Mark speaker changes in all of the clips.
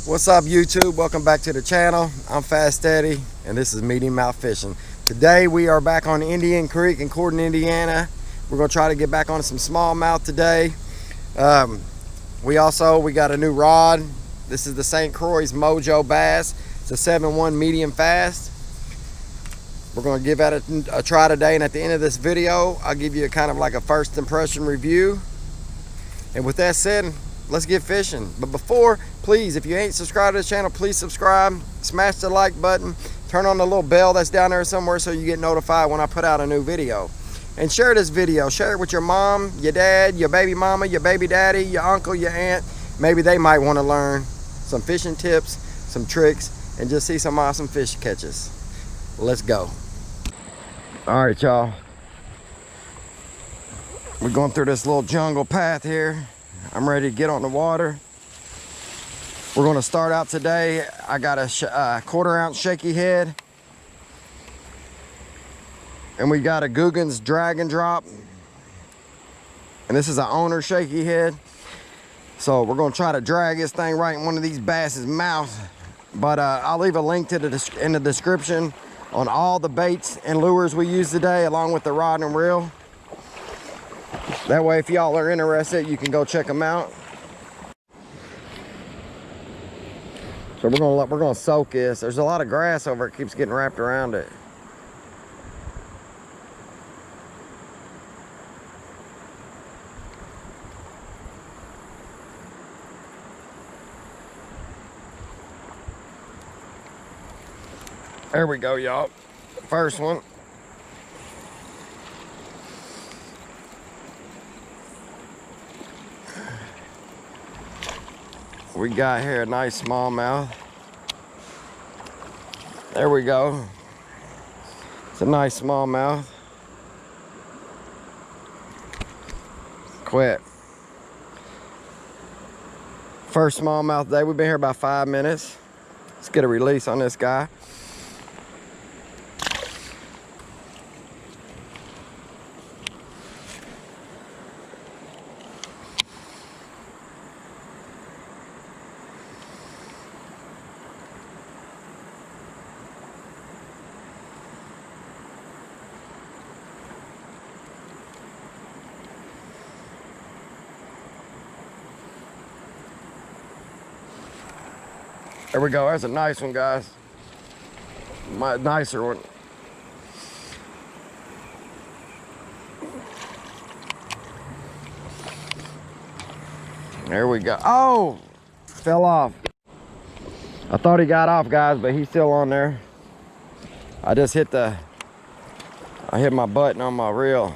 Speaker 1: What's up, YouTube? Welcome back to the channel. I'm Fast Eddie, and this is Medium Mouth Fishing. Today we are back on Indain Creek in Corydon, Indiana. We're gonna try to get back on some smallmouth today. We got a new rod. This is the St. Croix Mojo Bass. It's a 7-1 medium fast. We're gonna give that a try today, and at the end of this video, I'll give you a kind of like a first impression review. And with that said, let's get fishing. But before, please, if you ain't subscribed to the channel, please subscribe, smash the like button, turn on the little bell that's down there somewhere so you get notified when I put out a new video. And share this video. Share it with your mom, your dad, your baby mama, your baby daddy, your uncle, your aunt. Maybe they might want to learn some fishing tips, some tricks, and just see some awesome fish catches. Let's go. All right, y'all. We're going through this little jungle path here. I'm ready to get on the water. We're going to start out today. I got a 1/4 ounce shaky head, and we got a Guggen's drag and drop, and this is an owner shaky head. So we're going to try to drag this thing right in one of these bass's mouth. But I'll leave a link to in the description on all the baits and lures we use today, along with the rod and reel. That way, if y'all are interested, you can go check them out. So we're gonna soak this. There's a lot of grass over it, keeps getting wrapped around it. There we go, y'all. First one. We got here a nice smallmouth. There we go. It's a nice smallmouth. Quit. First smallmouth day. We've been here about 5 minutes. Let's get a release on this guy. There we go. That's a nice one, guys. My nicer one. There we go. Oh, fell off. I thought he got off, guys, but he's still on there. I just hit my button on my reel.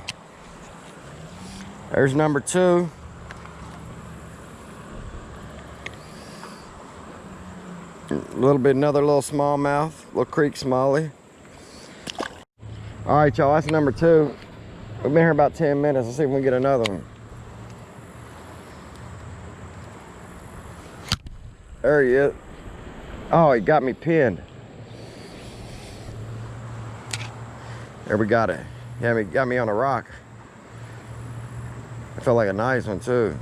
Speaker 1: There's number 2. Another little smallmouth, little creek smallie. All right, y'all, that's number 2. We've been here about 10 minutes. Let's see if we can get another one. There he is. Oh, he got me pinned. There, we got it. Yeah, he got me on a rock. I felt like a nice one too.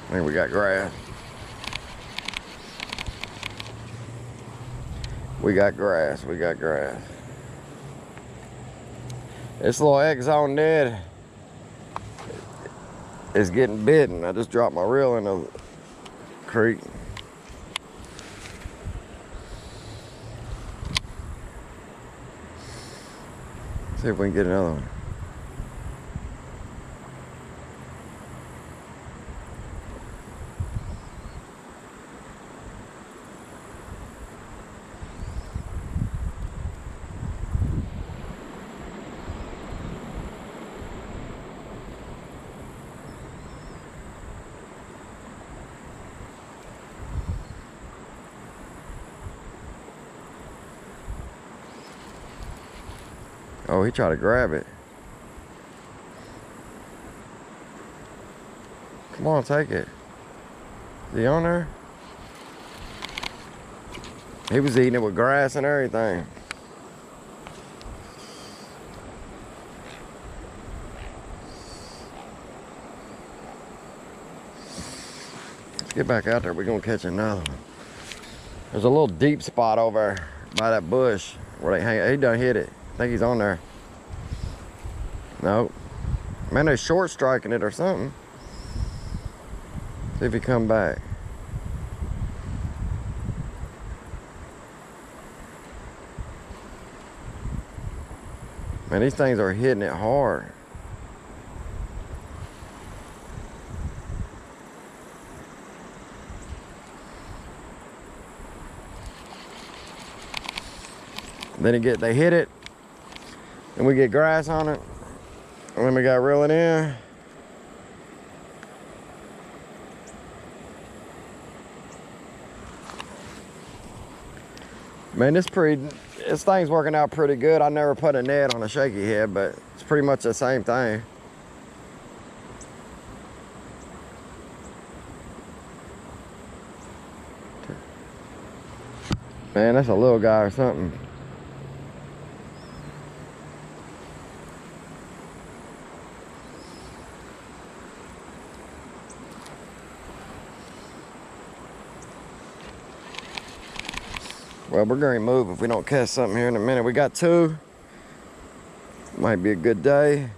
Speaker 1: I think we got grass. We got grass. We got grass. This little X-Zone Ned is getting bitten. I just dropped my reel in the creek. See if we can get another one. Oh, he tried to grab it. Come on, take it. Is he on there? He was eating it with grass and everything. Let's get back out there. We're gonna catch another one. There's a little deep spot over there by that bush where they hang. He done hit it. I think he's on there. Nope. Man, they're short striking it or something. See if he come back. Man, these things are hitting it hard. Then they hit it, and we get grass on it, and then we got to reel it in. Man, this thing's working out pretty good. I never put a net on a shaky head, but it's pretty much the same thing. Man, that's a little guy or something. Well, we're going to move if we don't catch something here in a minute. We got two. Might be a good day.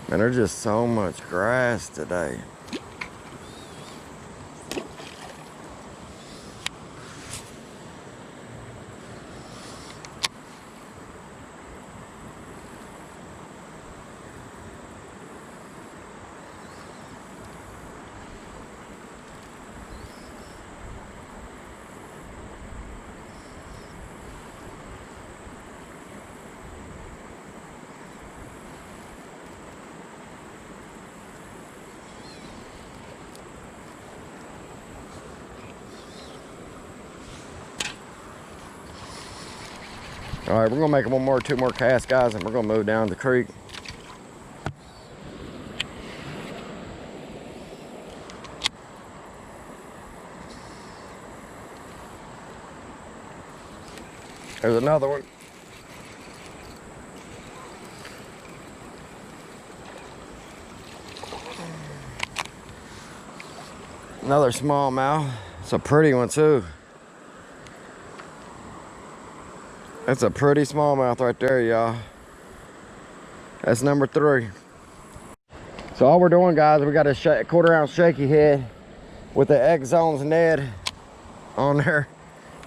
Speaker 1: Man, there's just so much grass today. All right, we're gonna make two more casts, guys, and we're gonna move down the creek. There's another one. Another smallmouth. It's a pretty one too. That's a pretty smallmouth right there, y'all. That's number 3. So all we're doing, guys, we got a 1/4 ounce shaky head with the X Zones net on there,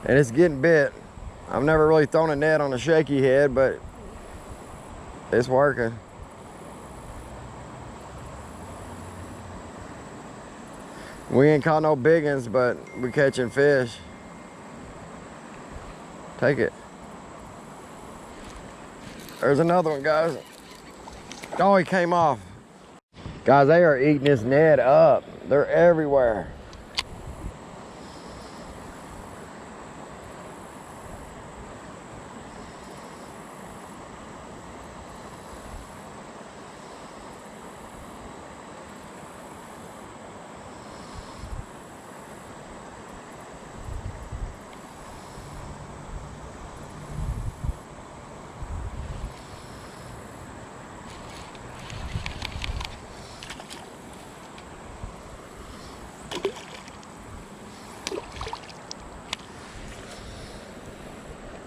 Speaker 1: and it's getting bit. I've never really thrown a net on a shaky head, but it's working. We ain't caught no big ones, but we catching fish. Take it. There's another one, guys. Oh, he came off. Guys, they are eating this net up. They're everywhere.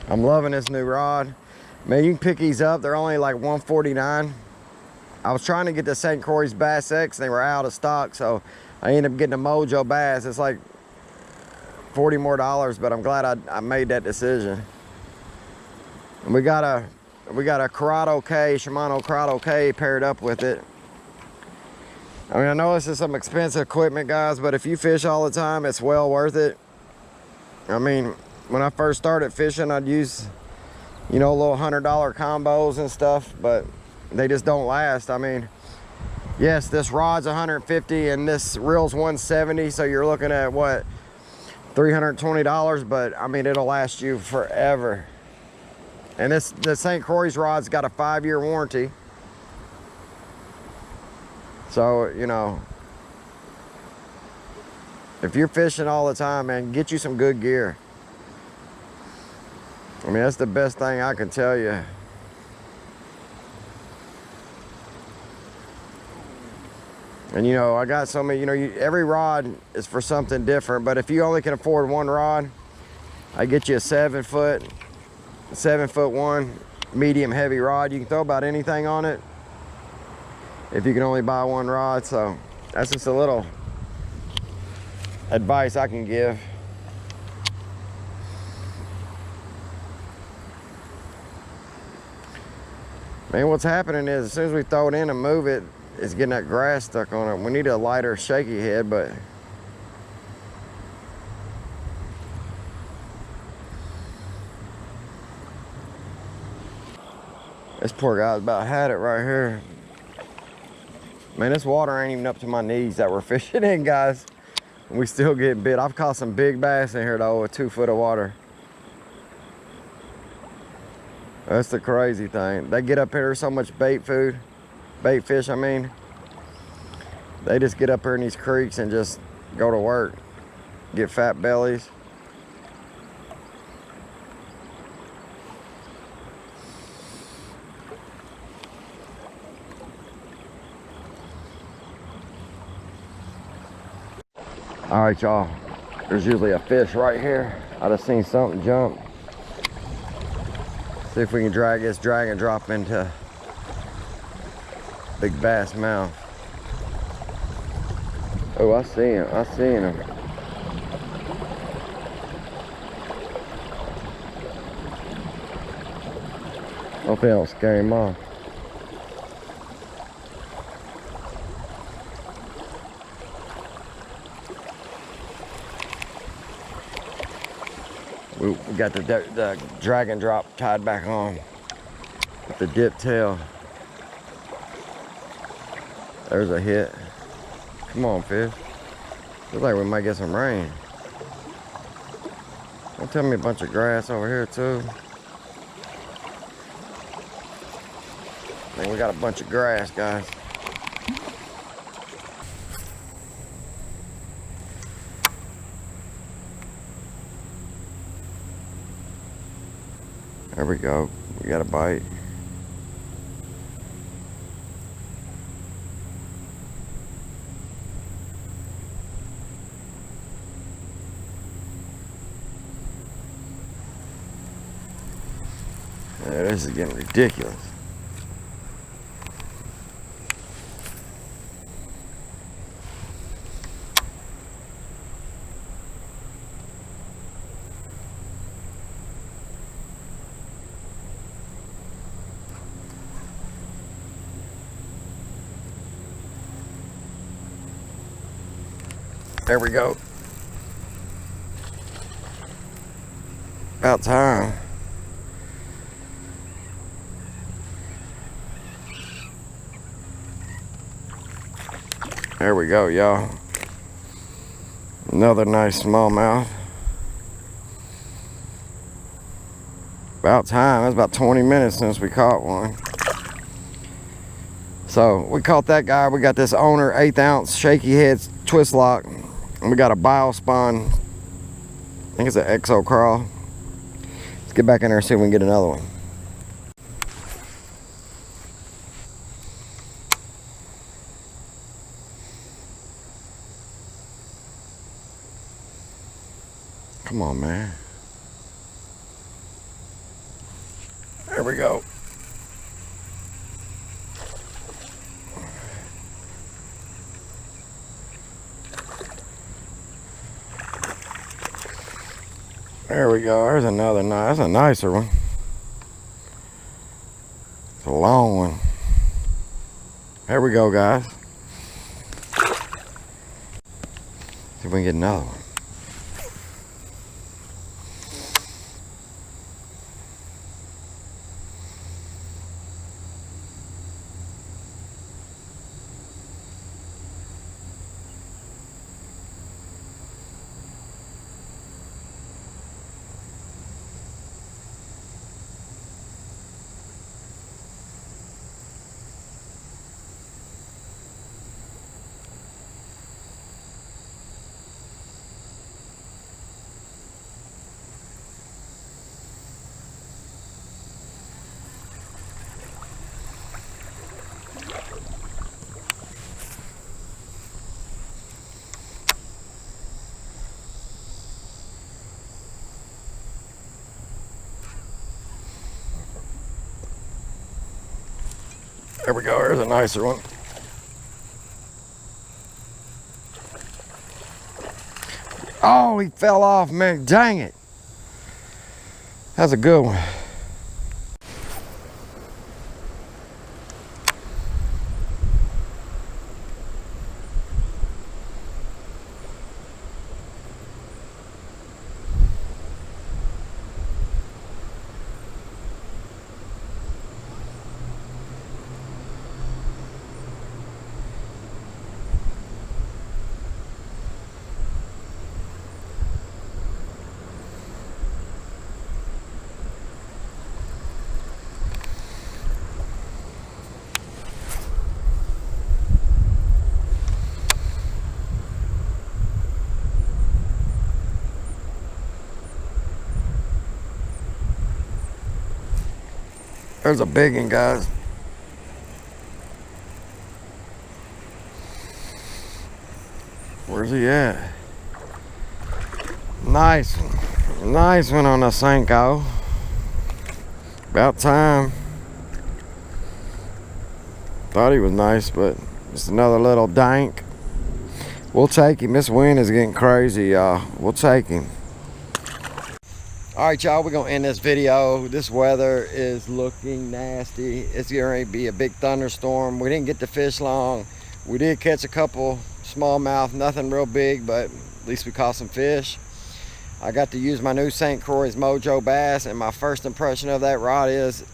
Speaker 1: I'm loving this new rod. Man, you can pick these up. They're only like $149. I was trying to get the St. Croix Bass X. They were out of stock, so I ended up getting a Mojo Bass. It's like $40 more, but I'm glad I made that decision. And we got a Corydon Shimano Corydon K paired up with it. I mean, I know this is some expensive equipment, guys, but if you fish all the time, it's well worth it. I mean, when I first started fishing, I'd use you know, little $100 combos and stuff, but they just don't last. I mean, yes, this rod's 150 and this reel's 170, so you're looking at what, $320, but I mean, it'll last you forever. And the St. Croix rod's got a 5-year warranty. So, you know, if you're fishing all the time, man, get you some good gear. I mean, that's the best thing I can tell you. And, you know, I got so many, you know, every rod is for something different, but if you only can afford one rod, I get you a 7-foot 1 medium heavy rod. You can throw about anything on it if you can only buy one rod. So that's just a little advice I can give. Man, what's happening is as soon as we throw it in and move it, it's getting that grass stuck on it. We need a lighter shaky head, but this poor guy's about had it right here. Man, this water ain't even up to my knees that we're fishing in, guys. We still get bit. I've caught some big bass in here though with 2 foot of water. That's the crazy thing. They get up here so much bait fish, I mean. They just get up here in these creeks and just go to work. Get fat bellies. All right, y'all. There's usually a fish right here. I just seen something jump. See if we can drag this drag and drop into big bass mouth. Oh, I see him. I seen him. Hope they don't scare him off. We got the drag and drop tied back on with the dip tail. There's a hit. Come on, fish. Looks like we might get some rain. Don't tell me a bunch of grass over here too. I think we got a bunch of grass, guys. There we go. We got a bite. Yeah, this is getting ridiculous. There we go. About time. There we go, y'all. Another nice smallmouth. About time. That's about 20 minutes since we caught one. So we caught that guy. We got this owner 1/8 ounce shaky head twist lock. And we got a biospawn. I think it's an exo crawl. Let's get back in there and see if we can get another one. Come on, man. There we go. There we go. There's another nice. That's a nicer one. It's a long one. There we go, guys. See if we can get another one. There we go. There's a nicer one. Oh, he fell off, man. Dang it. That's a good one. There's a big one, guys. Where's he at? Nice one. Nice one on the Senko. About time. Thought he was nice, but just another little dank. We'll take him. This wind is getting crazy, y'all. We'll take him. All right, y'all, we're gonna end this video. This weather is looking nasty. It's going to be a big thunderstorm. We didn't get to fish long. We did catch a couple smallmouth, nothing real big, but at least we caught some fish. I got to use my new St. Croix Mojo Bass, and my first impression of that rod is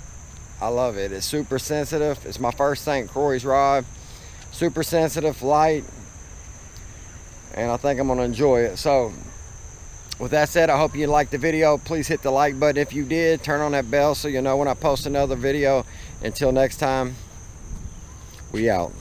Speaker 1: I love it. It's super sensitive. It's my first St. Croix rod. Super sensitive, light, and I think I'm gonna enjoy it. So with that said, I hope you liked the video. Please hit the like button if you did. Turn on that bell so you know when I post another video. Until next time, we out.